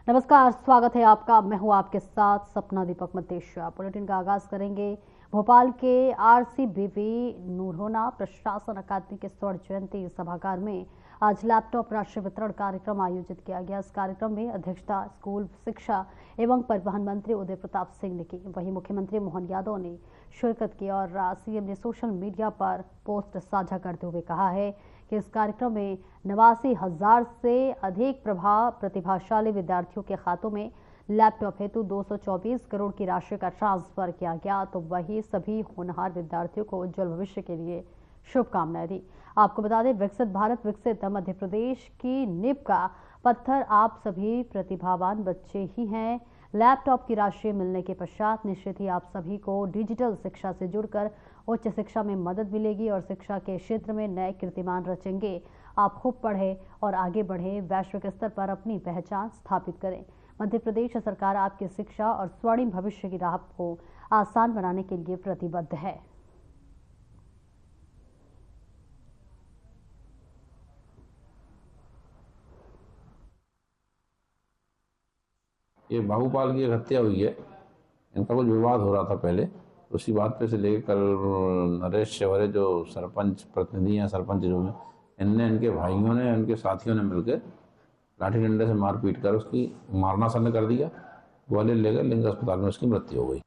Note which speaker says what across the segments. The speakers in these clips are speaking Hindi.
Speaker 1: नमस्कार, स्वागत है आपका। मैं हूं आपके साथ सपना दीपक मतेशिया। बुलेटिन का आगाज करेंगे भोपाल के RCBV नूरहोना प्रशासन अकादमी के स्वर्ण जयंती सभागार में आज लैपटॉप राशि वितरण कार्यक्रम आयोजित किया गया। इस कार्यक्रम में अध्यक्षता स्कूल शिक्षा एवं परिवहन मंत्री उदय प्रताप सिंह ने की। वहीं मुख्यमंत्री मोहन यादव ने शिरकत की और सीएम ने सोशल मीडिया पर पोस्ट साझा करते हुए कहा है कि इस कार्यक्रम में 89,000 से अधिक प्रतिभाशाली विद्यार्थियों के खातों में लैपटॉप हेतु 224 करोड़ की राशि का ट्रांसफर किया गया। तो वही सभी होनहार विद्यार्थियों को उज्जवल भविष्य के लिए शुभकामनाएं दी। आपको बता दें, विकसित भारत विकसित मध्य प्रदेश की नींव का पत्थर आप सभी प्रतिभावान बच्चे ही हैं। लैपटॉप की राशि मिलने के पश्चात निश्चित ही आप सभी को डिजिटल शिक्षा से जुड़कर उच्च शिक्षा में मदद मिलेगी और शिक्षा के क्षेत्र में नए कीर्तिमान रचेंगे। आप खूब पढ़ें और आगे बढ़ें, वैश्विक स्तर पर अपनी पहचान स्थापित करें। मध्य प्रदेश सरकार आपकी शिक्षा और स्वर्णिम भविष्य की राह को आसान बनाने के लिए प्रतिबद्ध है।
Speaker 2: ये बाबूपाल की एक हत्या हुई है। इनका कुछ विवाद हो रहा था पहले, उसी बात पे से लेकर कल नरेश शेवरे जो सरपंच प्रतिनिधि हैं, सरपंच जो हैं, इनने इनके भाइयों ने उनके साथियों ने मिलकर लाठी डंडे से मार पीट कर उसकी मारना सन्न कर दिया। ग्वालियर ले गए, लेकिन अस्पताल में उसकी मृत्यु हो गई।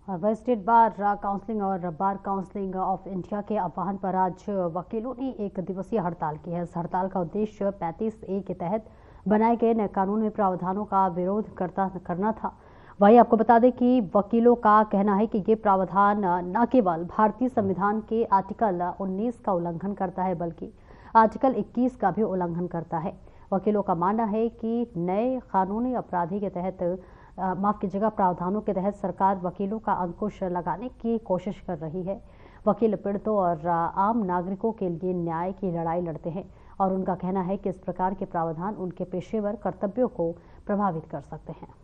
Speaker 1: और वह स्टेट बार काउंसलिंग और बार काउंसलिंग ऑफ इंडिया के आह्वान पर आज वकीलों ने एक दिवसीय हड़ताल की है। इस हड़ताल का उद्देश्य 35A के तहत बनाए गए नए कानून में प्रावधानों का विरोध करना था। वहीं आपको बता दें कि वकीलों का कहना है कि ये प्रावधान न केवल भारतीय संविधान के आर्टिकल 19 का उल्लंघन करता है, बल्कि आर्टिकल 21 का भी उल्लंघन करता है। वकीलों का मानना है कि नए कानूनी अपराधी के तहत माफ कीजिएगा प्रावधानों के तहत सरकार वकीलों का अंकुश लगाने की कोशिश कर रही है। वकील पीड़ितों और आम नागरिकों के लिए न्याय की लड़ाई लड़ते हैं और उनका कहना है कि इस प्रकार के प्रावधान उनके पेशेवर कर्तव्यों को प्रभावित कर सकते हैं।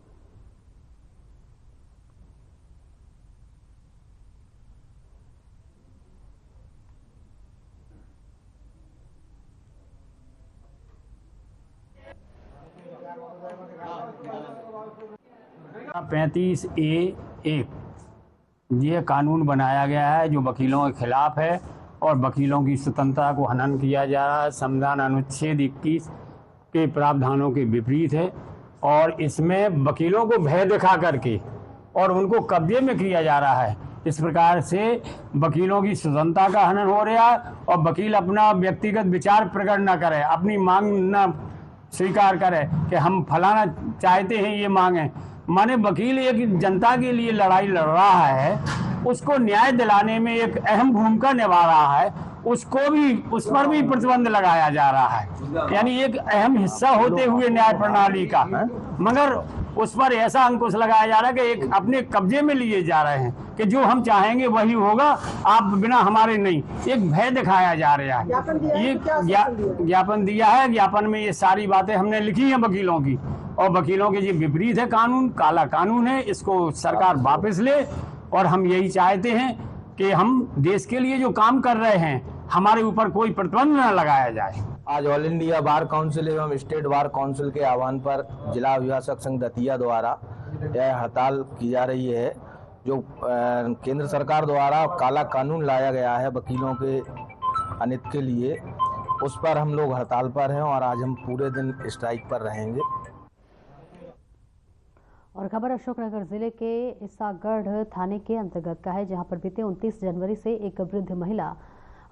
Speaker 3: पैंतीस ए एक ये कानून बनाया गया है जो वकीलों के खिलाफ है और वकीलों की स्वतंत्रता को हनन किया जा रहा है। संविधान अनुच्छेद 21 के प्रावधानों के विपरीत है और इसमें वकीलों को भय दिखा करके और उनको कब्जे में किया जा रहा है। इस प्रकार से वकीलों की स्वतंत्रता का हनन हो रहा है और वकील अपना व्यक्तिगत विचार प्रकट न करे, अपनी मांग न स्वीकार करे कि हम फलाना चाहते हैं, ये मांगे। माने वकील एक जनता के लिए लड़ाई लड़ रहा है, उसको न्याय दिलाने में एक अहम भूमिका निभा रहा है, उसको भी उस पर भी प्रतिबंध लगाया जा रहा है। यानी एक अहम हिस्सा होते हुए न्याय प्रणाली का, मगर उस पर ऐसा अंकुश लगाया जा रहा है कि एक अपने कब्जे में लिए जा रहे हैं कि जो हम चाहेंगे वही होगा, आप बिना हमारे नहीं। एक भय दिखाया जा रहा है। ये ज्ञापन दिया है। ज्ञापन में ये सारी बातें हमने लिखी हैं वकीलों की, और वकीलों के ये विपरीत है कानून, काला कानून है। इसको सरकार वापस ले और हम यही चाहते हैं कि हम देश के लिए जो काम कर रहे हैं, हमारे ऊपर कोई प्रतिबंध न लगाया जाए।
Speaker 4: आज ऑल इंडिया बार काउंसिल एवं स्टेट बार काउंसिल के आह्वान पर जिला अभिभाषक संघ दतिया द्वारा यह हड़ताल की जा रही है। जो केंद्र सरकार द्वारा काला कानून लाया गया है वकीलों के अनित के लिए, उस पर हम लोग हड़ताल पर हैं और आज हम पूरे दिन स्ट्राइक पर रहेंगे।
Speaker 1: और खबर अशोकनगर जिले के ईसागढ़ थाने के अंतर्गत का है, जहां पर बीते 29 जनवरी से एक वृद्ध महिला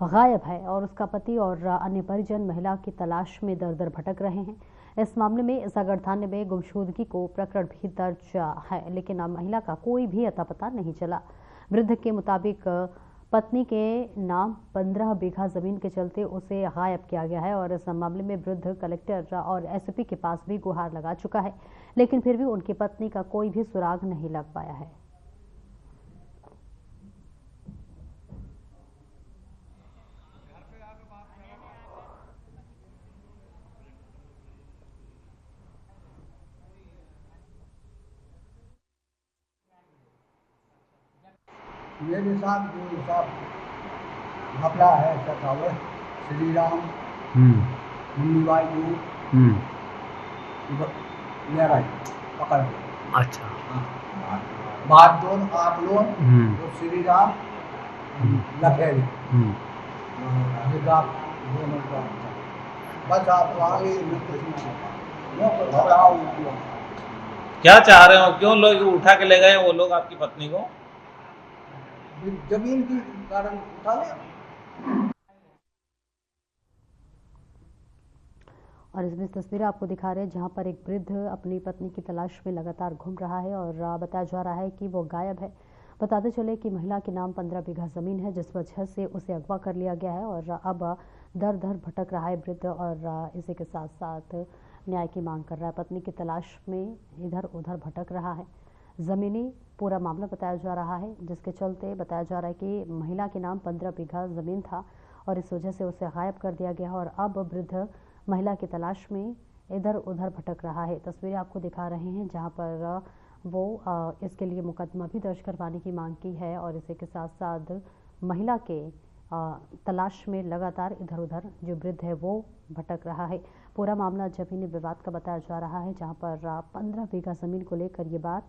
Speaker 1: गायब है और उसका पति और अन्य परिजन महिला की तलाश में दर दर भटक रहे हैं। इस मामले में ईसागढ़ थाने में गुमशुदगी को प्रकरण भी दर्ज है, लेकिन महिला का कोई भी अता पता नहीं चला। वृद्ध के मुताबिक पत्नी के नाम 15 बीघा जमीन के चलते उसे गायब किया गया है और इस मामले में वृद्ध कलेक्टर और एसपी के पास भी गुहार लगा चुका है, लेकिन फिर भी उनकी पत्नी का कोई भी सुराग नहीं लग पाया है।
Speaker 5: मेरे साथ जो सब घपला है सतावर श्री राम मुन्नी भाई जो ले रहे पकड़ के।
Speaker 6: अच्छा।
Speaker 5: बात दोन आप लोग तो श्री राम लखेड़ी दोनों का बस आप आगे घबराओ।
Speaker 6: क्या चाह रहे हो, क्यों लोग उठा के ले गए वो लोग आपकी पत्नी को?
Speaker 5: जमीन की कारण उठा ले।
Speaker 1: और इसमें तस्वीरें आपको दिखा रहे हैं जहां पर एक वृद्ध अपनी पत्नी की तलाश में लगातार घूम रहा है और बताया जा रहा है कि वो गायब है। बताते चले कि महिला के नाम 15 बीघा जमीन है, जिस वजह से उसे अगवा कर लिया गया है और अब दर दर भटक रहा है वृद्ध और इसी के साथ साथ न्याय की मांग कर रहा है। पत्नी की तलाश में इधर उधर भटक रहा है। ज़मीनी पूरा मामला बताया जा रहा है, जिसके चलते बताया जा रहा है कि महिला के नाम 15 बीघा ज़मीन था और इस वजह से उसे गायब कर दिया गया और अब वृद्ध महिला की तलाश में इधर उधर भटक रहा है। तस्वीरें आपको दिखा रहे हैं जहां पर वो इसके लिए मुकदमा भी दर्ज करवाने की मांग की है और इसी के साथ साथ महिला के तलाश में लगातार इधर उधर जो वृद्ध है वो भटक रहा है। पूरा मामला जमीनी विवाद का बताया जा रहा है, जहां पर 15 बीघा ज़मीन को लेकर ये बात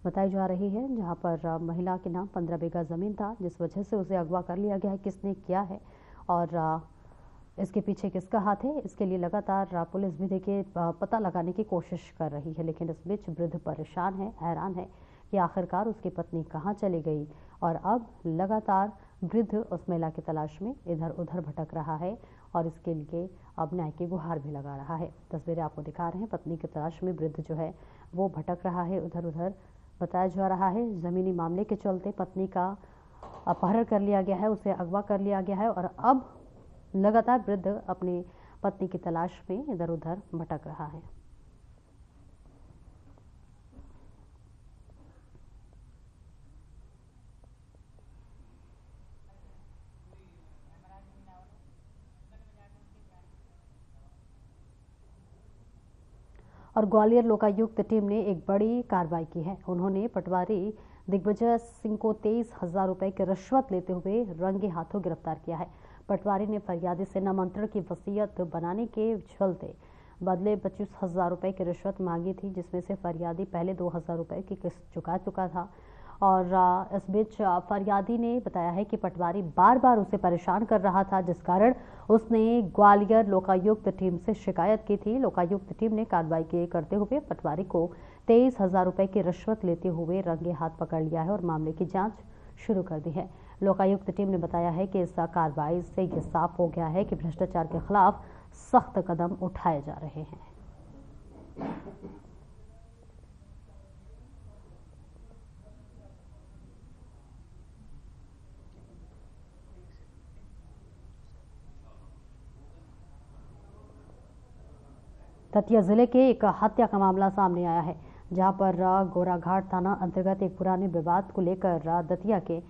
Speaker 1: बताई जा रही है, जहां पर महिला के नाम 15 बीघा ज़मीन था, जिस वजह से उसे अगवा कर लिया गया है। किसने किया है और इसके पीछे किसका हाथ है, इसके लिए लगातार पुलिस भी देखिए पता लगाने की कोशिश कर रही है। लेकिन इस बीच वृद्ध परेशान है, हैरान है कि आखिरकार उसकी पत्नी कहां चली गई और अब लगातार वृद्ध उस महिला की तलाश में इधर उधर भटक रहा है और इसके लिए अब न्याय की गुहार भी लगा रहा है। तस्वीरें आपको दिखा रहे हैं, पत्नी की तलाश में वृद्ध जो है वो भटक रहा है उधर उधर। बताया जा रहा है ज़मीनी मामले के चलते पत्नी का अपहरण कर लिया गया है, उसे अगवा कर लिया गया है और अब लगातार वृद्ध अपनी पत्नी की तलाश में इधर उधर भटक रहा है। और ग्वालियर लोकायुक्त टीम ने एक बड़ी कार्रवाई की है। उन्होंने पटवारी दिग्विजय सिंह को 23,000 रुपए की रिश्वत लेते हुए रंगे हाथों गिरफ्तार किया है। पटवारी ने फरियादी से नामांतरण की वसीयत बनाने के चलते बदले 25,000 रुपए की रिश्वत मांगी थी, जिसमें से फरियादी पहले 2,000 रुपए की किस्त चुका चुका था। और इस बीच फरियादी ने बताया है कि पटवारी बार बार उसे परेशान कर रहा था, जिस कारण उसने ग्वालियर लोकायुक्त टीम से शिकायत की थी। लोकायुक्त टीम ने कार्रवाई करते हुए पटवारी को 23,000 रुपए की रिश्वत लेते हुए रंगे हाथ पकड़ लिया है और मामले की जांच शुरू कर दी है। लोकायुक्त टीम ने बताया है कि इस कार्रवाई से ये साफ हो गया है कि भ्रष्टाचार के खिलाफ सख्त कदम उठाए जा रहे हैं। दतिया जिले के एक हत्या का मामला सामने आया है, जहां पर गोराघाट थाना अंतर्गत एक पुराने विवाद को लेकर दतिया के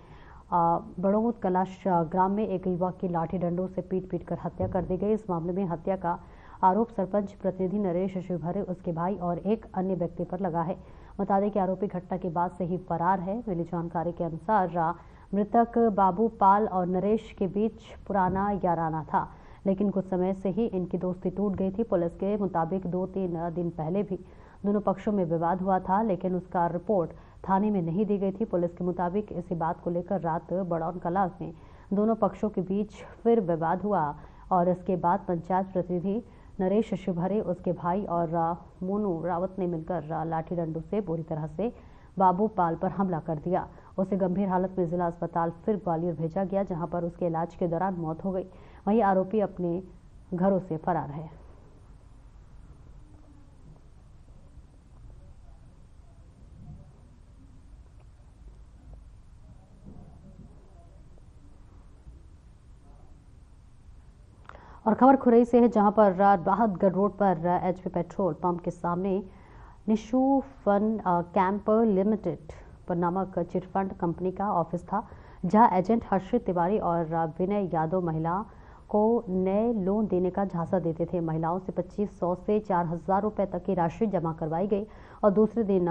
Speaker 1: बड़ौद कलाश ग्राम में एक युवक की लाठी डंडों से पीट कर हत्या कर दी गई। इस मामले में हत्या का आरोप सरपंच प्रतिनिधि नरेश शिवहरे, उसके भाई और एक अन्य व्यक्ति पर लगा है। बता दें कि आरोपी घटना के बाद से ही फरार है। मिली जानकारी के अनुसार मृतक बाबू पाल और नरेश के बीच पुराना याराना था, लेकिन कुछ समय से ही इनकी दोस्ती टूट गई थी। पुलिस के मुताबिक 2-3 दिन पहले भी दोनों पक्षों में विवाद हुआ था, लेकिन उसका रिपोर्ट थाने में नहीं दी गई थी। पुलिस के मुताबिक इसी बात को लेकर रात बड़ौद कलां में दोनों पक्षों के बीच फिर विवाद हुआ और इसके बाद पंचायत प्रतिनिधि नरेश शिवहरे, उसके भाई और मोनू रावत ने मिलकर लाठी डंडों से बुरी तरह से बाबू पाल पर हमला कर दिया। उसे गंभीर हालत में जिला अस्पताल फिर ग्वालियर भेजा गया, जहां पर उसके इलाज के दौरान मौत हो गई। वहीं आरोपी अपने घरों से फरार है। और खबर खुरई से है, जहां पर राहतगढ़ रोड पर एचपी पेट्रोल पंप के सामने निशु फन कैंप लिमिटेड पर नामक चिटफंड कंपनी का ऑफिस था, जहां एजेंट हर्षित तिवारी और विनय यादव महिला को नए लोन देने का झांसा देते थे। महिलाओं से 2500 से 4,000 रुपए तक की राशि जमा करवाई गई और दूसरे दिन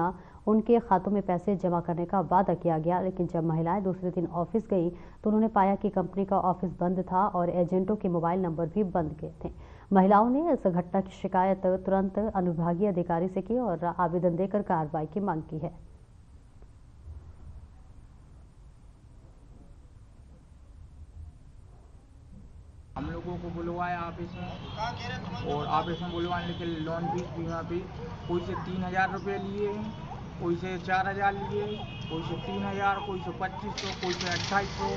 Speaker 1: उनके खातों में पैसे जमा करने का वादा किया गया, लेकिन जब महिलाएं दूसरे दिन ऑफिस गई तो उन्होंने पाया कि कंपनी का ऑफिस बंद था और एजेंटों के मोबाइल नंबर भी बंद किए थे। महिलाओं ने इस घटना की शिकायत तुरंत अनुविभागीय अधिकारी से की और आवेदन देकर कार्रवाई की मांग की है।
Speaker 7: हम लोगों को बुलवाया ऑफिस में और ऑफिस में बुलवाने के लिए लोन फीस बीमा फीस कोई से 3,000 रुपये लिए, कोई से 4,000 लिए, कोई से 3,000, कोई से 2,500, कोई से 2,800।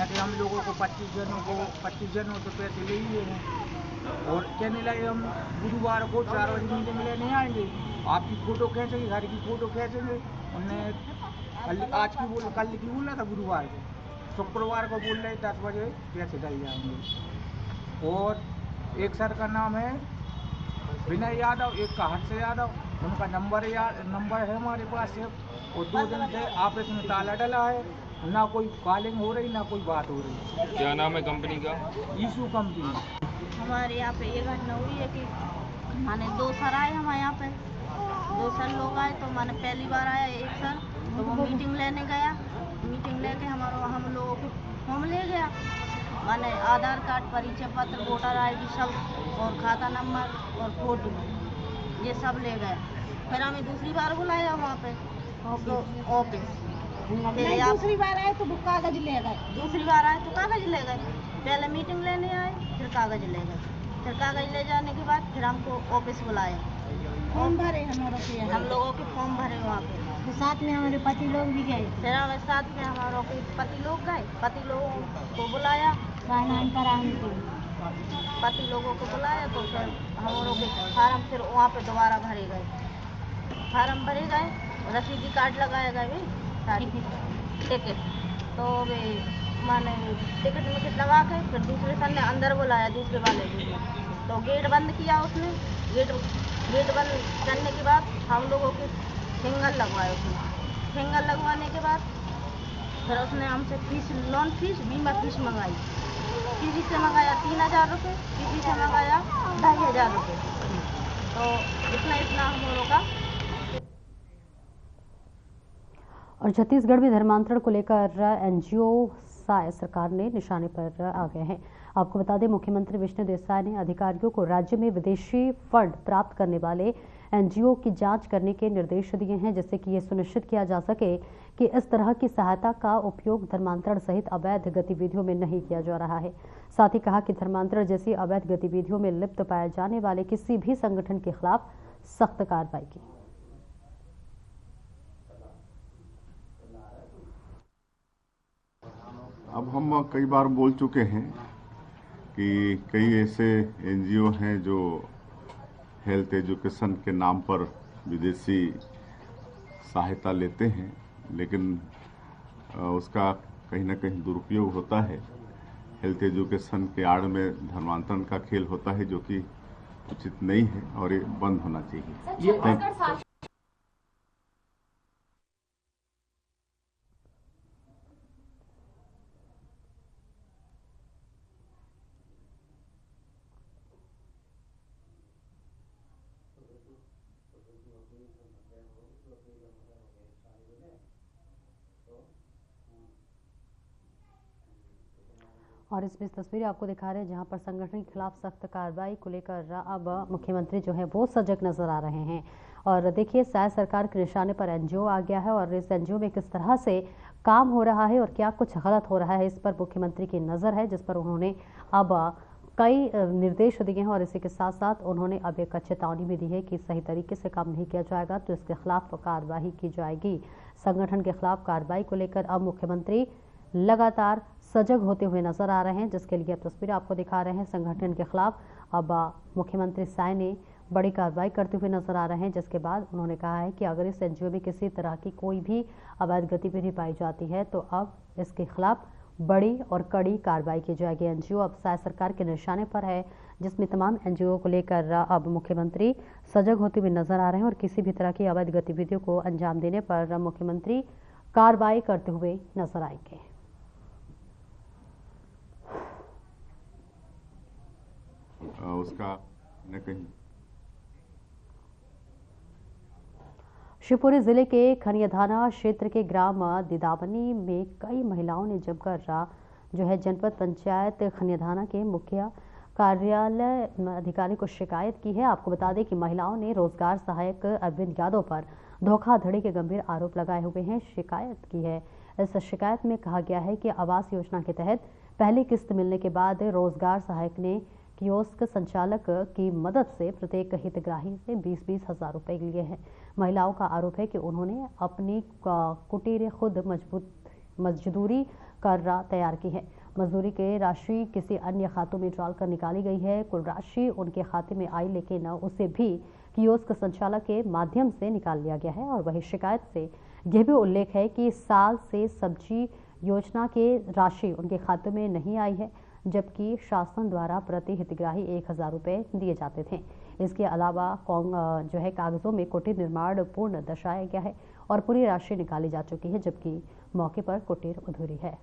Speaker 7: ऐसे हम लोगों को 25 जनों से पैसे ले लिए हैं और कहने लगे हम गुरुवार को 4 बजे मीटिंग लेने आएंगे, आपकी फ़ोटो खींचेंगे, घर की फ़ोटो खींचेंगे। उन्होंने आज की कल की बोला था गुरुवार को, शुक्रवार को बोल रहे 10 बजे पैसे डल जाएंगे। और एक सर का नाम है विनय यादव, एक का हर्ष यादव, उनका नंबर है हमारे पास से। और 2 दिन से ऑफिस में ताला डला है, ना कोई कॉलिंग हो रही ना कोई बात हो रही।
Speaker 8: क्या नाम है कंपनी का?
Speaker 7: ईशू कंपनी।
Speaker 9: हमारे यहाँ पे ये घटना हुई है कि माने 2 सर आए हमारे यहाँ पे, 2 सर लोग आए। तो माने पहली बार आया एक सर, तो वो मीटिंग लेने गया, मीटिंग लेके हम लोगों को फॉर्म ले गया, माने आधार कार्ड, परिचय पत्र, वोटर ID सब और खाता नंबर और फोटो, ये सब ले गए। फिर हमें दूसरी बार बुलाया वहाँ पे ऑफिस। दूसरी बार आए तो कागज ले गए, दूसरी बार आए तो कागज ले गए। पहले मीटिंग लेने आए, फिर कागज ले गए। फिर कागज ले जाने के बाद फिर हमको ऑफिस बुलाया, फॉर्म भरे हम लोगों के फॉर्म भरे वहाँ पे। तो साथ में हमारे पति लोग भी गए, फिर हमें साथ में हमारे पति लोग गए। पति लोगों को बुलाया साइन कराने के लिए, पति लोगों को बुलाया तो फिर हम लोग के फार्म फिर वहाँ पे दोबारा भरे गए, फार्म भरे गए, रसीदी कार्ड लगाया गया, टिकट। तो वे माने टिकट लगा के फिर दूसरे सर ने अंदर बुलाया, दूसरे वाले भी। तो गेट बंद किया उसने, गेट बंद करने के बाद हम लोगों के फिंगर लगवाए उसने। फिंगर लगवाने के बाद फिर उसने हमसे फीस, लोन फीस, बीमा फीस मंगाई। किसी से मंगाया 3,000 रुपये, किसी से मंगाया 2,500 रुपये। तो इतना हम लोगों का।
Speaker 1: और छत्तीसगढ़ में धर्मांतरण को लेकर NGO साय सरकार ने निशाने पर आ गए हैं। आपको बता दें, मुख्यमंत्री विष्णुदेव साय ने अधिकारियों को राज्य में विदेशी फंड प्राप्त करने वाले NGO की जांच करने के निर्देश दिए हैं, जिससे कि ये सुनिश्चित किया जा सके कि इस तरह की सहायता का उपयोग धर्मांतरण सहित अवैध गतिविधियों में नहीं किया जा रहा है। साथ ही कहा कि धर्मांतरण जैसी अवैध गतिविधियों में लिप्त पाए जाने वाले किसी भी संगठन के खिलाफ सख्त कार्रवाई की।
Speaker 10: अब हम कई बार बोल चुके हैं कि कई ऐसे NGO हैं जो हेल्थ एजुकेशन के नाम पर विदेशी सहायता लेते हैं, लेकिन उसका कहीं ना कहीं दुरुपयोग होता है। हेल्थ एजुकेशन के आड़ में धर्मांतरण का खेल होता है, जो कि उचित नहीं है और ये बंद होना चाहिए।
Speaker 1: और इस बीच तस्वीरें आपको दिखा रहे हैं जहां पर संगठन के खिलाफ सख्त कार्रवाई को लेकर अब मुख्यमंत्री जो है वो सजग नजर आ रहे हैं। और देखिए, साय सरकार के निशाने पर NGO आ गया है और इस NGO में किस तरह से काम हो रहा है और क्या कुछ गलत हो रहा है, इस पर मुख्यमंत्री की नज़र है, जिस पर उन्होंने अब कई निर्देश दिए हैं। और इसी के साथ साथ उन्होंने अब एक चेतावनी भी दी है कि सही तरीके से काम नहीं किया जाएगा तो इसके खिलाफ कार्रवाई की जाएगी। संगठन के खिलाफ कार्रवाई को लेकर अब मुख्यमंत्री लगातार सजग होते हुए नजर आ रहे हैं, जिसके लिए अब तस्वीरें आपको दिखा रहे हैं। संगठन के खिलाफ अब मुख्यमंत्री साय ने बड़ी कार्रवाई करते हुए नजर आ रहे हैं, जिसके बाद उन्होंने कहा है कि अगर इस NGO में किसी तरह की कोई भी अवैध गतिविधि पाई जाती है तो अब इसके खिलाफ बड़ी और कड़ी कार्रवाई की जाएगी। NGO अब साय सरकार के निशाने पर है, जिसमें तमाम NGO को लेकर अब मुख्यमंत्री सजग होते हुए नजर आ रहे हैं और किसी भी तरह की अवैध गतिविधियों को अंजाम देने पर मुख्यमंत्री कार्रवाई करते हुए नजर आएंगे।
Speaker 10: उसका न कहीं
Speaker 1: शिवपुरी जिले के खनियाधाना क्षेत्र के ग्राम दिदावनी में कई महिलाओं ने जमकर जो है जनपद पंचायत खनियाधाना के मुखिया कार्यालय अधिकारी को शिकायत की है। आपको बता दें कि महिलाओं ने रोजगार सहायक अरविंद यादव पर धोखाधड़ी के गंभीर आरोप लगाए हुए हैं, शिकायत की है। इस शिकायत में कहा गया है कि आवास योजना के तहत पहली किस्त मिलने के बाद रोजगार सहायक ने कियोस्क संचालक की मदद से प्रत्येक हितग्राही से 20-20 हजार रुपए लिए हैं। महिलाओं का आरोप है कि उन्होंने अपनी कुटीर खुद मजदूरी कर तैयार की है। मजदूरी की राशि किसी अन्य खातों में डालकर निकाली गई है। कुल राशि उनके खाते में आई, लेकिन उसे भी कियोस्क संचालक के माध्यम से निकाल लिया गया है। और वही शिकायत से यह भी उल्लेख है कि साल से सब्जी योजना के राशि उनके खाते में नहीं आई है, जबकि शासन द्वारा प्रति हितग्राही 1000 रुपये दिए जाते थे। इसके अलावा जो है कागजों में कुटीर निर्माण पूर्ण दर्शाया गया है और पूरी राशि निकाली जा चुकी है, जबकि मौके पर कुटीर अधूरी है।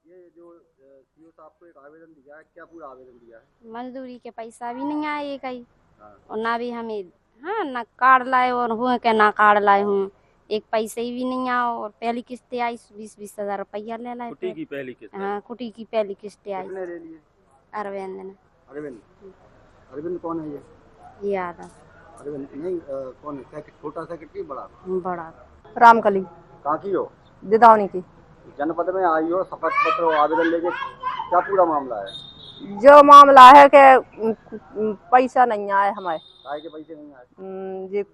Speaker 8: ये जो सीओ साहब को एक आवेदन दिया है, क्या पूरा आवेदन दिया है?
Speaker 11: मजदूरी के पैसा भी नहीं आए कहीं और ना भी हमें ना कार्ड लाए और हुए के ना कार्ड लाए हूँ, एक पैसे भी नहीं आए। और पहली किस्त आई 20-20 हजार रुपया ले लाए।
Speaker 8: कुटी की पहली किस्त?
Speaker 11: हाँ, कुटी की पहली किस्त आई।
Speaker 8: कितने ले लिए?
Speaker 11: अरविंद ने।
Speaker 8: अरविंद कौन है ये?
Speaker 11: यादव।
Speaker 8: अरविंद नहीं, कौन है? छोटा सेक्रेटरी बड़ा?
Speaker 11: बड़ा। रामकली।
Speaker 8: कहाँ की हो?
Speaker 11: दिदावनी की।
Speaker 8: जनपद में आई हो शपथ पत्र आवेदन लेके, क्या पूरा मामला है?
Speaker 11: जो मामला है कि पैसा नहीं आए हमारे।
Speaker 8: काय के पैसे नहीं आए?
Speaker 11: ये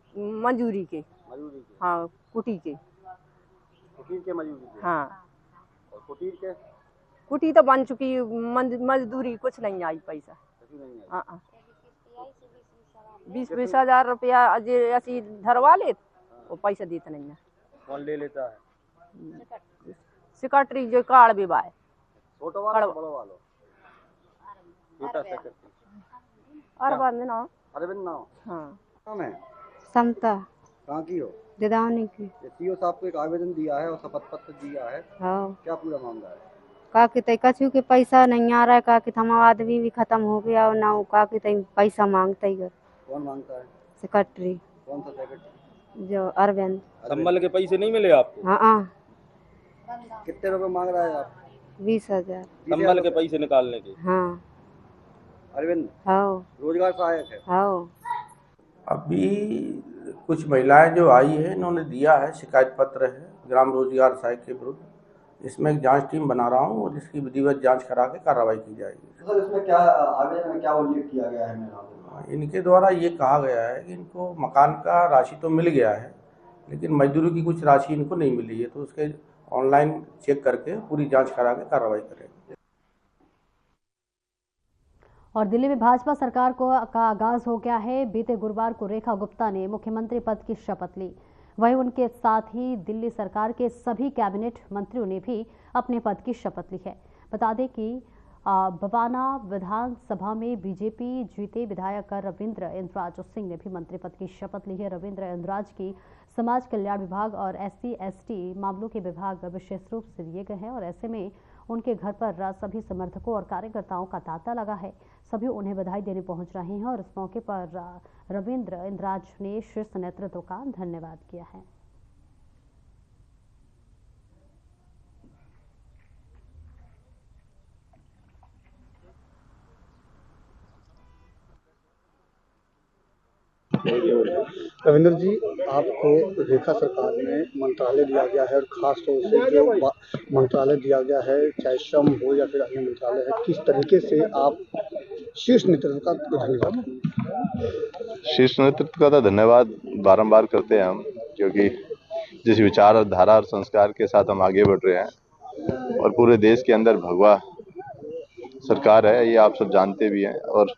Speaker 11: मजदूरी के।
Speaker 8: मजदूरी के?
Speaker 11: हाँ, कुटी के।
Speaker 8: कुटीर के मजदूरी के?
Speaker 11: हाँ।
Speaker 8: और कुटीर के?
Speaker 11: कुटी तो बन चुकी, मजदूरी कुछ नहीं आई पैसा।
Speaker 8: नहीं आई?
Speaker 11: हाँ। 20-20 हजार रुपया ऐसी धरवा ले, वो पैसा देते नहीं है।
Speaker 8: कौन ले लेता है?
Speaker 11: सेक्रेटरी जो कार्ड भी बाय।
Speaker 8: छोटा वाला बड़ा वाला? छोटा सेक्रेटरी।
Speaker 11: अरविंद नाम।
Speaker 8: अरविंद नाम?
Speaker 11: हाँ।
Speaker 8: नाम है?
Speaker 11: समता।
Speaker 8: कहाँ की हो?
Speaker 11: दिदावनी की।
Speaker 8: सीओ साहब को एक आवेदन दिया है और शपथ पत्र दिया है।
Speaker 11: हाँ।
Speaker 8: क्या पूरा मामला है?
Speaker 11: का कि कछु के पैसा नहीं आ रहा है, का कि हमारा आदमी भी खत्म हो गया और ना का कि पैसा मांगता ही।
Speaker 8: कौन मांगता है?
Speaker 11: सेक्रेटरी।
Speaker 8: कौन सा सेक्रेटरी?
Speaker 11: जो अरविंद।
Speaker 8: संबल के पैसे नहीं मिले आपको?
Speaker 11: हाँ।
Speaker 8: कितने रुपए मांग रहा है आप?
Speaker 11: 20 हजार।
Speaker 8: संबल के पैसे निकालने के?
Speaker 11: हाँ।
Speaker 8: अरविंद?
Speaker 11: हाँ।
Speaker 8: रोजगार सहायक है?
Speaker 11: हाँ।
Speaker 12: अभी कुछ महिलाएं जो आई है, इन्होंने दिया है शिकायत पत्र है ग्राम रोजगार सहायक के विरुद्ध। इसमें एक जांच टीम बना रहा हूँ और इसकी विधिवत जांच करा के कार्रवाई की जाएगी।
Speaker 8: सर, इसमें क्या आवेदन में क्या उल्लेख किया गया है?
Speaker 12: इनके द्वारा ये कहा गया है कि इनको मकान का राशि तो मिल गया है, लेकिन मजदूरी की कुछ राशि इनको नहीं मिली है, तो उसके ऑनलाइन चेक करके पूरी जांच करा के कार्रवाई करेंगे।
Speaker 1: और दिल्ली में भाजपा सरकार का आगाज हो गया है। बीते गुरुवार को रेखा गुप्ता ने मुख्यमंत्री पद की शपथ ली। वहीं उनके साथ ही दिल्ली सरकार के सभी कैबिनेट मंत्रियों ने भी अपने पद की शपथ ली है। बता दें कि बवाना विधानसभा में बीजेपी जीते विधायक रविंद्र इंद्राज सिंह ने भी मंत्री पद की शपथ ली है। रविंद्र इंद्राज की समाज कल्याण विभाग और SC/ST मामलों के विभाग विशेष रूप से दिए गए हैं और ऐसे में उनके घर पर सभी समर्थकों और कार्यकर्ताओं का तांता लगा है। सभी उन्हें बधाई देने पहुंच रहे हैं और इस मौके पर रविंद्र इंद्राज ने शीर्ष नेतृत्व का धन्यवाद किया है।
Speaker 5: रविंद्र जी, आपको रेखा सरकार में मंत्रालय दिया गया है और खास तौर से जो मंत्रालय दिया गया है, चाहे श्रम हो या फिर अन्य मंत्रालय है, किस तरीके से आप शीर्ष नेतृत्व का धन्यवाद?
Speaker 13: शीर्ष नेतृत्व का तो धन्यवाद बारंबार करते हैं हम, क्योंकि जिस विचारधारा और संस्कार के साथ हम आगे बढ़ रहे हैं और पूरे देश के अंदर भगवा सरकार है, ये आप सब जानते भी हैं और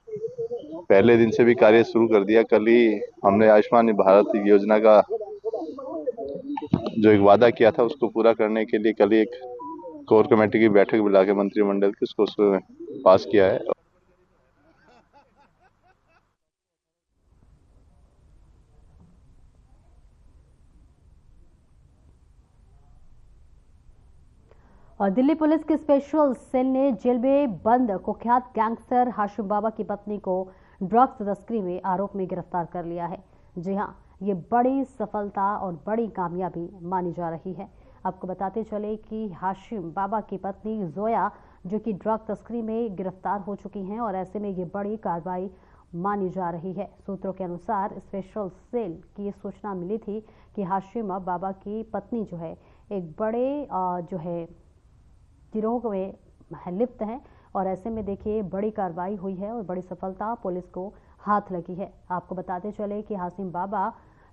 Speaker 13: पहले दिन से भी कार्य शुरू कर दिया। कल ही हमने आयुष्मान भारत योजना का जो एक वादा किया था उसको पूरा करने के लिए कल ही एक कोर कमेटी की बैठक बुला के मंत्रिमंडल की उसको पास किया है।
Speaker 1: और दिल्ली पुलिस की स्पेशल सेल ने जेल में बंद कुख्यात गैंगस्टर हाशिम बाबा की पत्नी को ड्रग्स तस्करी में आरोप में गिरफ्तार कर लिया है। जी हां, ये बड़ी सफलता और बड़ी कामयाबी मानी जा रही है। आपको बताते चले कि हाशिम बाबा की पत्नी जोया जो कि ड्रग तस्करी में गिरफ्तार हो चुकी हैं और ऐसे में ये बड़ी कार्रवाई मानी जा रही है। सूत्रों के अनुसार स्पेशल सेल की सूचना मिली थी कि हाशिम बाबा की पत्नी जो है एक बड़े जो है गिरोह में लिप्त है और ऐसे में देखिए बड़ी कार्रवाई हुई है और बड़ी सफलता पुलिस को हाथ लगी है। आपको बताते चले कि हाशिम बाबा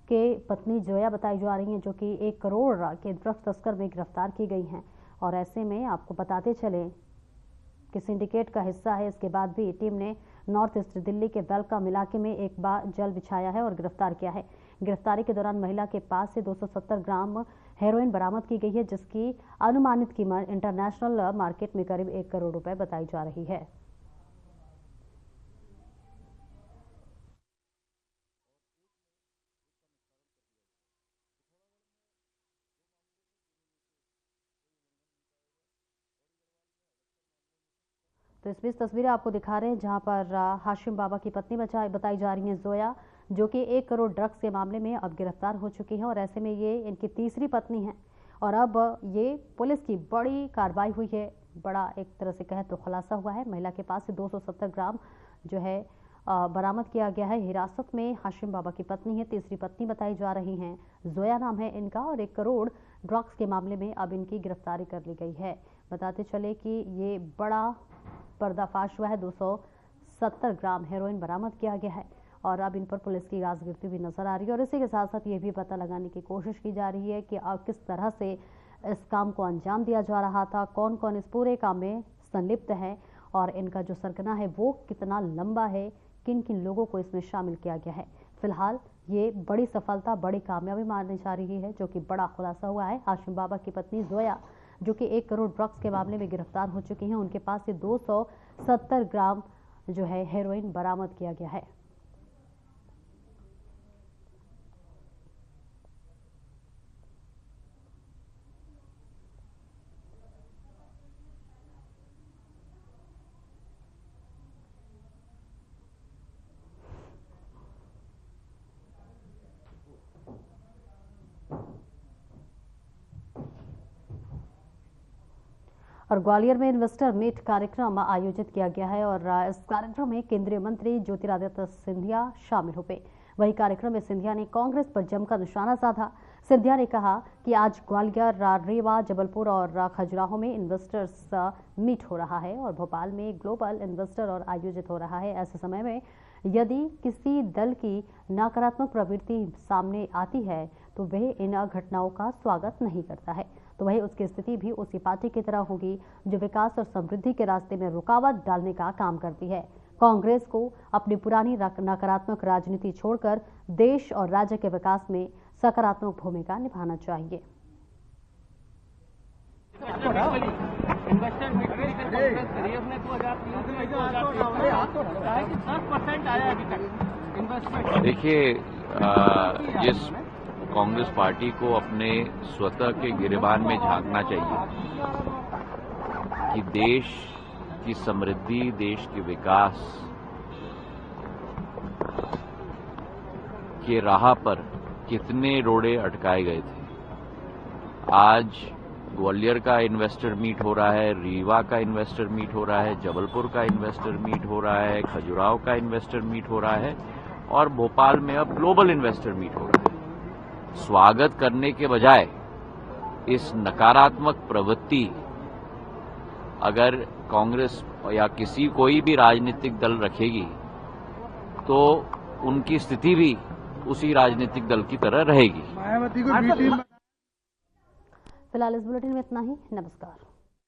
Speaker 1: के पत्नी जोया बताई जा रही हैं जो कि 1 करोड़ के ड्रग्स तस्कर में गिरफ्तार की गई हैं और ऐसे में आपको बताते चले कि सिंडिकेट का हिस्सा है। इसके बाद भी टीम ने नॉर्थ ईस्ट दिल्ली के वेलकम इलाके में एक बार जल बिछाया है और गिरफ्तार किया है। गिरफ्तारी के दौरान महिला के पास से 270 ग्राम हेरोइन बरामद की गई है जिसकी अनुमानित कीमत इंटरनेशनल मार्केट में करीब 1 करोड़ रुपए बताई जा रही है। तो इस बीच तस्वीरें आपको दिखा रहे हैं जहां पर हाशिम बाबा की पत्नी बताई जा रही है जोया जो कि 1 करोड़ ड्रग्स के मामले में अब गिरफ्तार हो चुकी है और ऐसे में ये इनकी तीसरी पत्नी है और अब ये पुलिस की बड़ी कार्रवाई हुई है। बड़ा एक तरह से कहे तो खुलासा हुआ है। महिला के पास से 270 ग्राम जो है बरामद किया गया है। हिरासत में हाशिम बाबा की पत्नी है, तीसरी पत्नी बताई जा रही हैं, जोया नाम है इनका और 1 करोड़ ड्रग्स के मामले में अब इनकी गिरफ्तारी कर ली गई है। बताते चले कि ये बड़ा पर्दाफाश हुआ है। 270 ग्राम हेरोइन बरामद किया गया है और अब इन पर पुलिस की गाज गिरती हुई नजर आ रही है और इसी के साथ साथ ये भी पता लगाने की कोशिश की जा रही है कि अब किस तरह से इस काम को अंजाम दिया जा रहा था, कौन कौन इस पूरे काम में संलिप्त है और इनका जो सरगना है वो कितना लंबा है, किन किन लोगों को इसमें शामिल किया गया है। फिलहाल ये बड़ी सफलता, बड़ी कामयाबी मानी जा रही है जो कि बड़ा खुलासा हुआ है। हाशिम बाबा की पत्नी जोया जो कि 1 करोड़ ड्रग्स के मामले में गिरफ्तार हो चुकी हैं, उनके पास से 270 ग्राम जो है हेरोइन बरामद किया गया है। और ग्वालियर में इन्वेस्टर मीट कार्यक्रम आयोजित किया गया है और इस कार्यक्रम में केंद्रीय मंत्री ज्योतिरादित्य सिंधिया शामिल हुए। वही कार्यक्रम में सिंधिया ने कांग्रेस पर जमकर निशाना साधा। सिंधिया ने कहा कि आज ग्वालियर, रीवा, जबलपुर और खजुराहो में इन्वेस्टर्स मीट हो रहा है और भोपाल में ग्लोबल इन्वेस्टर और आयोजित हो रहा है। ऐसे समय में यदि किसी दल की नकारात्मक प्रवृत्ति सामने आती है तो वह इन घटनाओं का स्वागत नहीं करता है, तो वही उसकी स्थिति भी उसी पार्टी की तरह होगी जो विकास और समृद्धि के रास्ते में रुकावट डालने का काम करती है। कांग्रेस को अपनी पुरानी नकारात्मक राजनीति छोड़कर देश और राज्य के विकास में सकारात्मक भूमिका निभाना चाहिए।
Speaker 14: देखिए, जिस कांग्रेस पार्टी को अपने स्वतः के गिरेबान में झांकना चाहिए कि देश की समृद्धि, देश के विकास के राह पर कितने रोड़े अटकाए गए थे। आज ग्वालियर का इन्वेस्टर मीट हो रहा है, रीवा का इन्वेस्टर मीट हो रहा है, जबलपुर का इन्वेस्टर मीट हो रहा है, खजुराहो का इन्वेस्टर मीट हो रहा है और भोपाल में अब ग्लोबल इन्वेस्टर मीट हो रहा है। स्वागत करने के बजाय इस नकारात्मक प्रवृत्ति अगर कांग्रेस या कोई भी राजनीतिक दल रखेगी तो उनकी स्थिति भी उसी राजनीतिक दल की तरह रहेगी।
Speaker 1: फिलहाल इस बुलेटिन में इतना ही। नमस्कार।